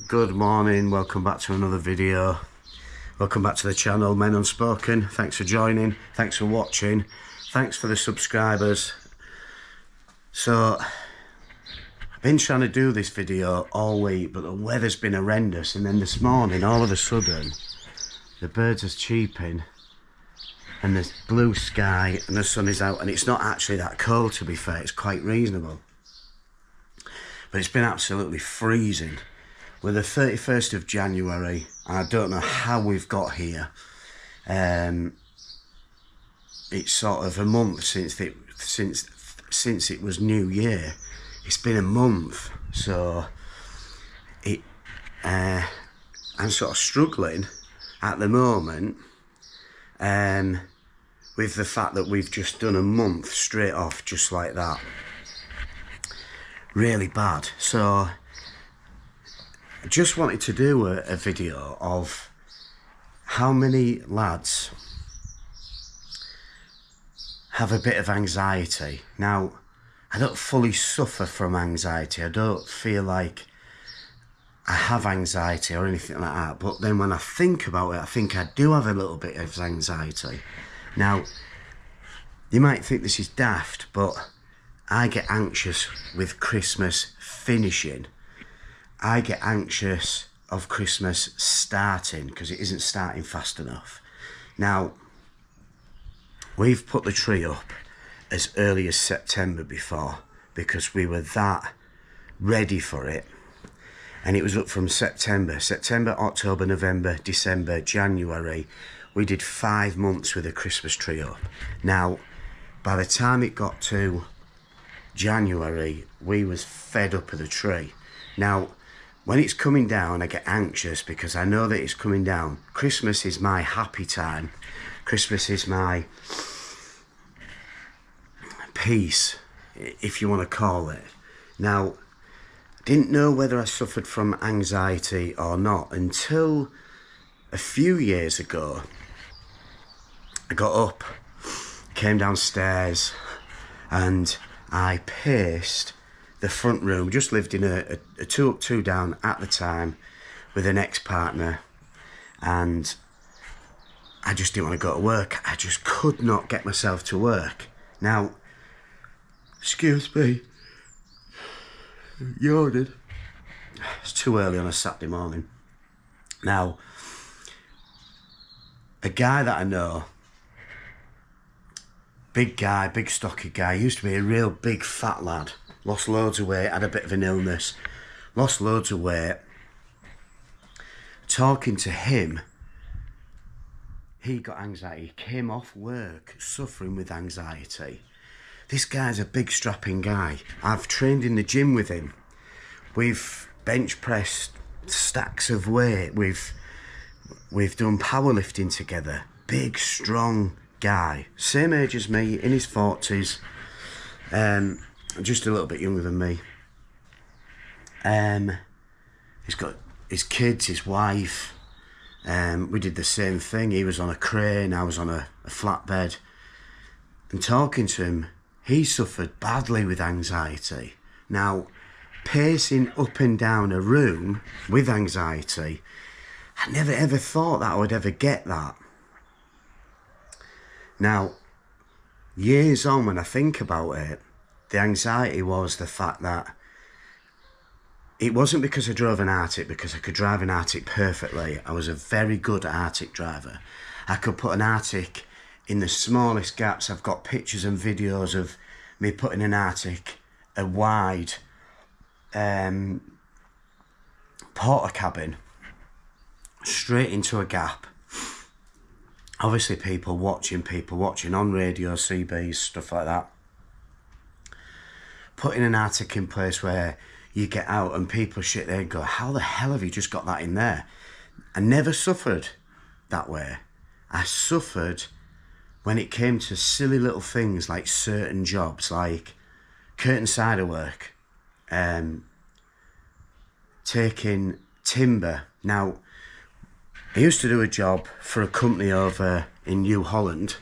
Good morning, welcome back to another video. Welcome back to the channel, Men Unspoken. Thanks for joining, thanks for watching, thanks for the subscribers. So, I've been trying to do this video all week, but the weather's been horrendous, and then this morning, all of a sudden, the birds are cheeping, and there's blue sky, and the sun is out, and it's not actually that cold, to be fair, it's quite reasonable. But it's been absolutely freezing. We're the 31st of January, and I don't know how we've got here. It's sort of a month since it was New Year. It's been a month, so I'm sort of struggling at the moment with the fact that we've just done a month straight off, just like that. Really bad. So I just wanted to do a video of how many lads have a bit of anxiety. Now, I don't fully suffer from anxiety. I don't feel like I have anxiety or anything like that. But then when I think about it, I think I do have a little bit of anxiety. Now, you might think this is daft, but I get anxious with Christmas finishing. I get anxious of Christmas starting because it isn't starting fast enough. Now, we've put the tree up as early as September before because we were that ready for it. And it was up from September, October, November, December, January. We did 5 months with a Christmas tree up. Now, by the time it got to January, we was fed up of the tree. Now, when it's coming down, I get anxious because I know that it's coming down. Christmas is my happy time. Christmas is my peace, if you want to call it. Now, I didn't know whether I suffered from anxiety or not until a few years ago. I got up, came downstairs, and I paced the front room. Just lived in a 2 up, 2 down at the time with an ex-partner, and I just didn't want to go to work. I just could not get myself to work. Now, excuse me, yawning. It's too early on a Saturday morning. Now, a guy that I know, big guy, big stocky guy, used to be a real big fat lad, lost loads of weight, had a bit of an illness, lost loads of weight. Talking to him, he got anxiety. He came off work suffering with anxiety. This guy's a big strapping guy. I've trained in the gym with him. We've bench pressed stacks of weight. We've done powerlifting together. Big, strong guy. Same age as me, in his 40s. Just a little bit younger than me. He's got his kids, his wife. We did the same thing. He was on a crane, I was on a flatbed. And talking to him, he suffered badly with anxiety. Now, pacing up and down a room with anxiety, I never ever thought that I would ever get that. Now, years on, when I think about it, the anxiety was the fact that it wasn't because I drove an Arctic, because I could drive an Arctic perfectly. I was a very good Arctic driver. I could put an Arctic in the smallest gaps. I've got pictures and videos of me putting an Arctic, a wide porter cabin, straight into a gap. Obviously people watching on radio, CBs, stuff like that. Putting an Arctic in place where you get out and people shit there and go, how the hell have you just got that in there? I never suffered that way. I suffered when it came to silly little things like certain jobs, like curtain cider work, taking timber. Now, I used to do a job for a company over in New Holland.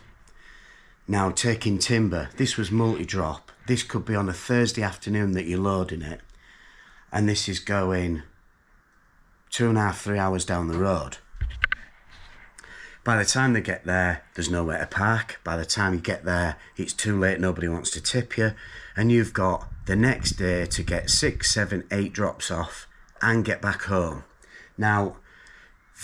Now, taking timber, this was multi-drop. This could be on a Thursday afternoon that you're loading it. And this is going 2.5, 3 hours down the road. By the time they get there, there's nowhere to park. By the time you get there, it's too late, nobody wants to tip you. And you've got the next day to get 6, 7, 8 drops off and get back home. Now,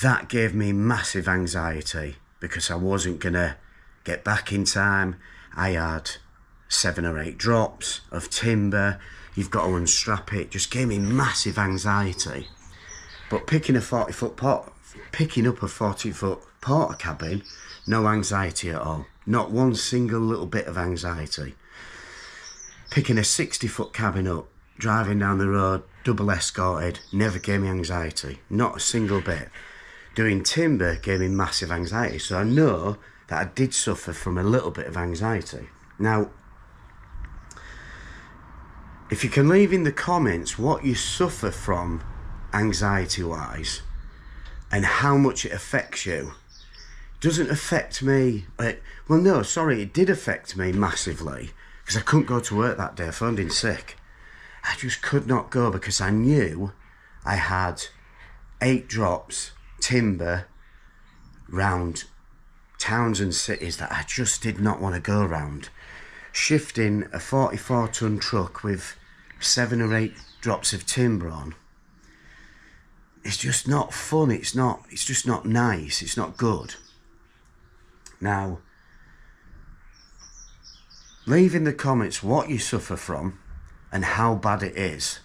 that gave me massive anxiety because I wasn't going to get back in time. I had 7 or 8 drops of timber. You've got to unstrap it. Just gave me massive anxiety. But picking up a 40-foot porter cabin, no anxiety at all. Not one single little bit of anxiety. Picking a 60-foot cabin up, driving down the road, double escorted, never gave me anxiety. Not a single bit. Doing timber gave me massive anxiety. So I know that I did suffer from a little bit of anxiety. Now, if you can leave in the comments what you suffer from anxiety-wise and how much it affects you. Doesn't affect me. Well, no, sorry, it did affect me massively because I couldn't go to work that day. I phoned in sick. I just could not go because I knew I had 8 drops timber round towns and cities that I just did not want to go around. Shifting a 44-ton truck with 7 or 8 drops of timber on, it's just not fun. It's just not nice. It's not good. Now, leave in the comments what you suffer from and how bad it is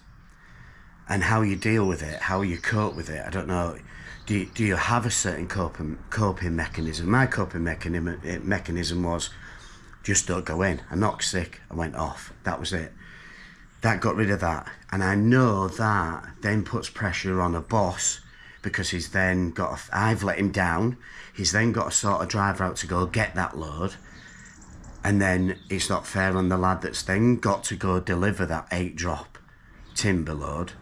and how you deal with it, how you cope with it. I don't know. Do you have a certain coping mechanism? My coping mechanism was just don't go in. I knocked sick. I went off. That was it. That got rid of that. And I know that then puts pressure on a boss because he's then got I've let him down. He's then got to sort of driver out to go get that load. And then it's not fair on the lad that's then got to go deliver that 8 drop timber load.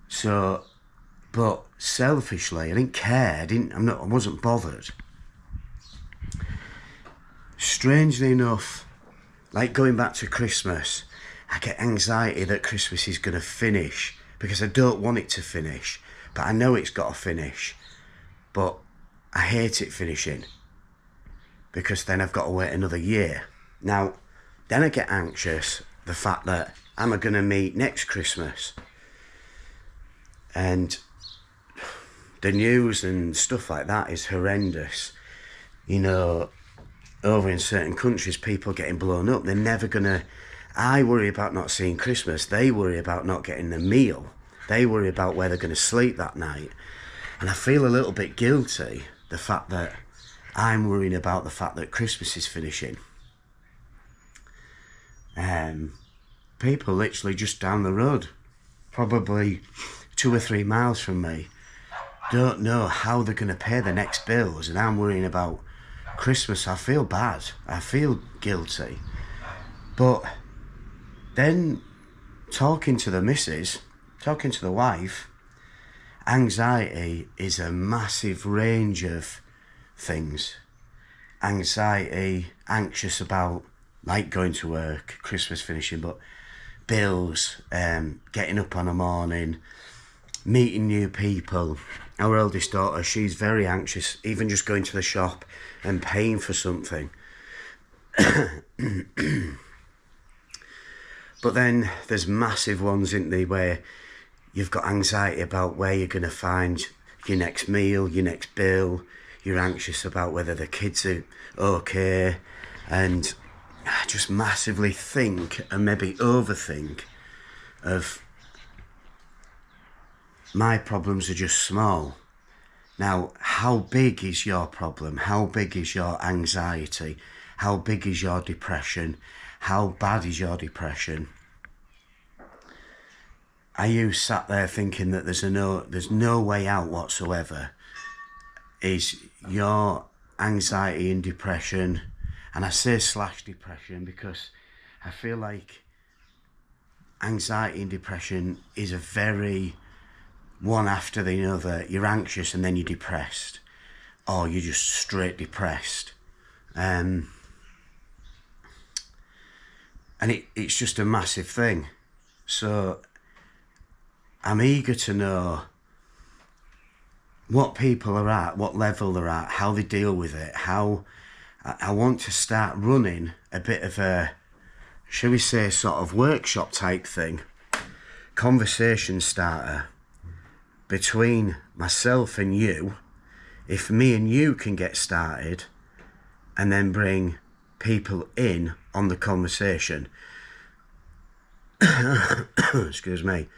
So, but selfishly, I didn't care. I wasn't bothered. Strangely enough, like going back to Christmas, I get anxiety that Christmas is going to finish because I don't want it to finish, but I know it's got to finish. But I hate it finishing because then I've got to wait another year. Now, then I get anxious, the fact that am I going to meet next Christmas? And the news and stuff like that is horrendous. You know, over in certain countries, people getting blown up. They're never going to... I worry about not seeing Christmas. They worry about not getting a meal. They worry about where they're going to sleep that night. And I feel a little bit guilty, the fact that I'm worrying about the fact that Christmas is finishing. People literally just down the road, probably 2 or 3 miles from me, don't know how they're going to pay the next bills, and I'm worrying about Christmas. I feel bad. I feel guilty. But then talking to the missus, talking to the wife, anxiety is a massive range of things. Anxiety, anxious about, like going to work, Christmas finishing, but bills, getting up on a morning, meeting new people. Our eldest daughter, she's very anxious, even just going to the shop and paying for something. But then there's massive ones, isn't there, where you've got anxiety about where you're going to find your next meal, your next bill. You're anxious about whether the kids are okay. And I just massively think and maybe overthink of my problems are just small. Now, how big is your problem? How big is your anxiety? How big is your depression? How bad is your depression? Are you sat there thinking that there's no way out whatsoever? Is your anxiety and depression, and I say / depression because I feel like anxiety and depression is a very one after the other. You're anxious and then you're depressed, or you're just straight depressed. And it's just a massive thing. So I'm eager to know what people are at, what level they're at, how they deal with it, how I want to start running a bit of a, shall we say, sort of workshop type thing, conversation starter between myself and you. If me and you can get started and then bring people in on the conversation, excuse me,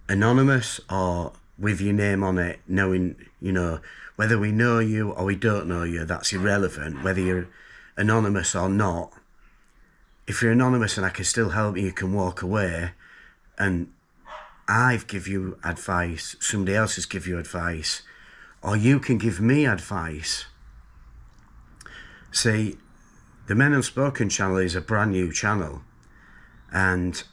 anonymous or with your name on it, knowing, you know, whether we know you or we don't know you, that's irrelevant. Whether you're anonymous or not, if you're anonymous and I can still help you, you can walk away, and I've give you advice, somebody else has give you advice, or you can give me advice. See, the Men Unspoken channel is a brand new channel, and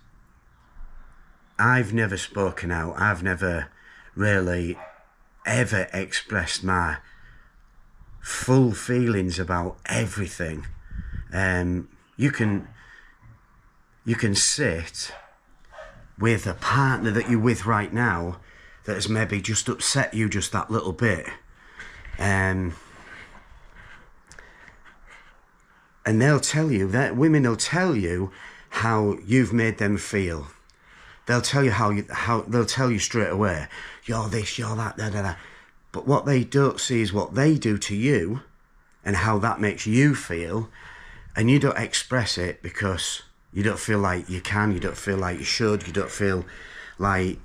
I've never spoken out. I've never really ever expressed my full feelings about everything. You can sit with a partner that you're with right now that has maybe just upset you just that little bit, and they'll tell you, that women will tell you how you've made them feel. They'll tell you how they'll tell you straight away, you're this, you're that, da da da. But what they don't see is what they do to you and how that makes you feel, and you don't express it because you don't feel like you can, you don't feel like you should, you don't feel like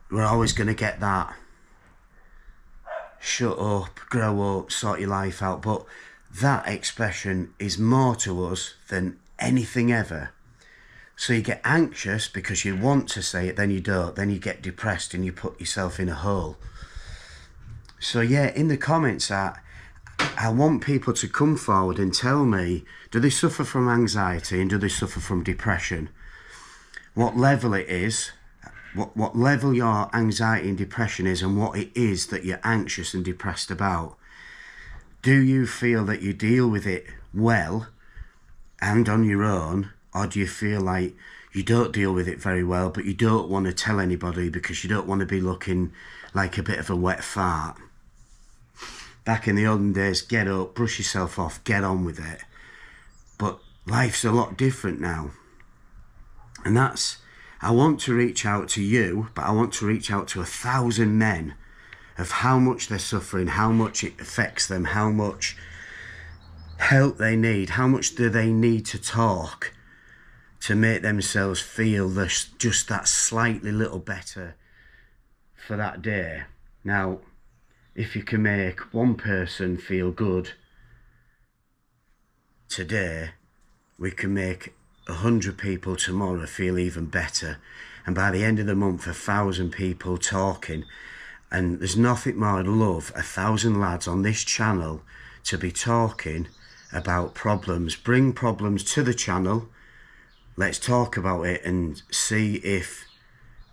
we're always going to get that shut up, grow up, sort your life out. But that expression is more to us than anything ever. So you get anxious because you want to say it, then you don't, then you get depressed and you put yourself in a hole. So yeah, in the comments, I want people to come forward and tell me, do they suffer from anxiety and do they suffer from depression? What level it is, what level your anxiety and depression is, and what it is that you're anxious and depressed about. Do you feel that you deal with it well and on your own, or do you feel like you don't deal with it very well, but you don't want to tell anybody because you don't want to be looking like a bit of a wet fart? Back in the olden days, get up, brush yourself off, get on with it. But life's a lot different now. And that's, I want to reach out to you, but I want to reach out to 1,000 men of how much they're suffering, how much it affects them, how much help they need, how much do they need to talk to make themselves feel just that slightly little better for that day. Now, if you can make one person feel good today, we can make 100 people tomorrow feel even better. And by the end of the month, 1,000 people talking. And there's nothing more I'd love 1,000 lads on this channel to be talking about problems. Bring problems to the channel. Let's talk about it and see if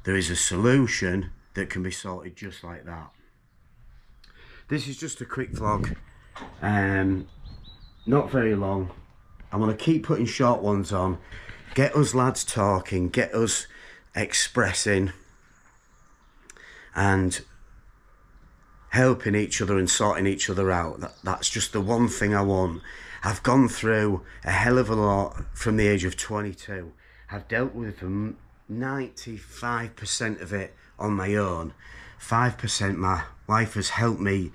there is a solution that can be sorted just like that. This is just a quick vlog, not very long. I want to keep putting short ones on, get us lads talking, get us expressing and helping each other and sorting each other out. That's just the one thing I want. I've gone through a hell of a lot from the age of 22. I've dealt with 95% of it on my own. 5% my wife has helped me.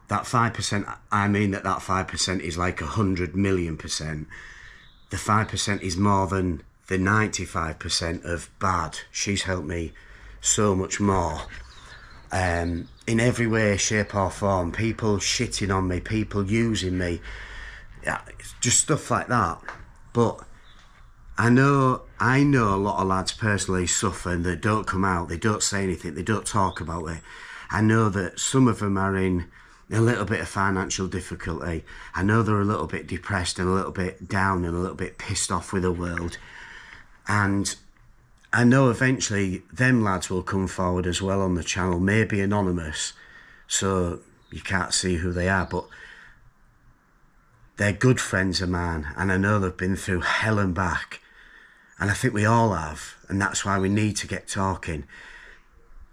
That 5%, I mean that 5% is like 100 million%. The 5% is more than the 95% of bad. She's helped me so much more. In every way, shape or form. People shitting on me, people using me, yeah, just stuff like that. But I know a lot of lads personally suffer and they don't come out, they don't say anything, they don't talk about it. I know that some of them are in a little bit of financial difficulty. I know they're a little bit depressed and a little bit down and a little bit pissed off with the world. And I know eventually them lads will come forward as well on the channel, maybe anonymous, so you can't see who they are, but they're good friends of mine, and I know they've been through hell and back, and I think we all have, and that's why we need to get talking.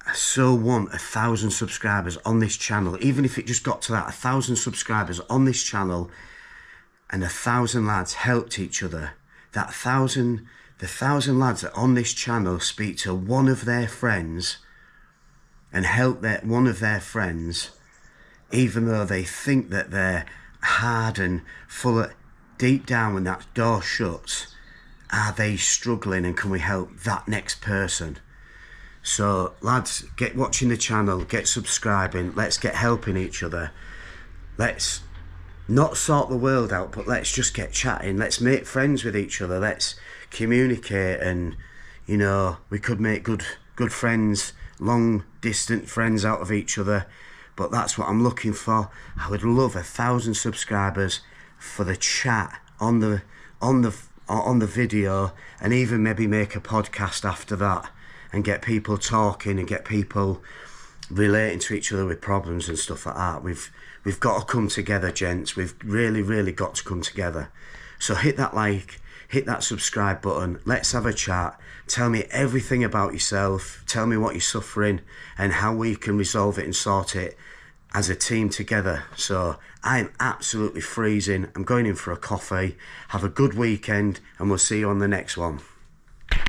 I so want 1,000 subscribers on this channel, even if it just got to that, 1,000 subscribers on this channel, and 1,000 lads helped each other. The 1,000 lads that on this channel speak to one of their friends and help one of their friends, even though they think that they're hard and full of, deep down when that door shuts, are they struggling, and can we help that next person? So lads, get watching the channel, get subscribing, let's get helping each other. Let's not sort the world out, but let's just get chatting, let's make friends with each other, let's communicate, and you know, we could make good friends, long distant friends out of each other. But that's what I'm looking for. I would love 1,000 subscribers for the chat on the video, and even maybe make a podcast after that and get people talking and get people relating to each other with problems and stuff like that. We've got to come together, gents. We've really got to come together. So hit that like, hit that subscribe button. Let's have a chat. Tell me everything about yourself. Tell me what you're suffering and how we can resolve it and sort it as a team together. So I'm absolutely freezing. I'm going in for a coffee. Have a good weekend, and we'll see you on the next one.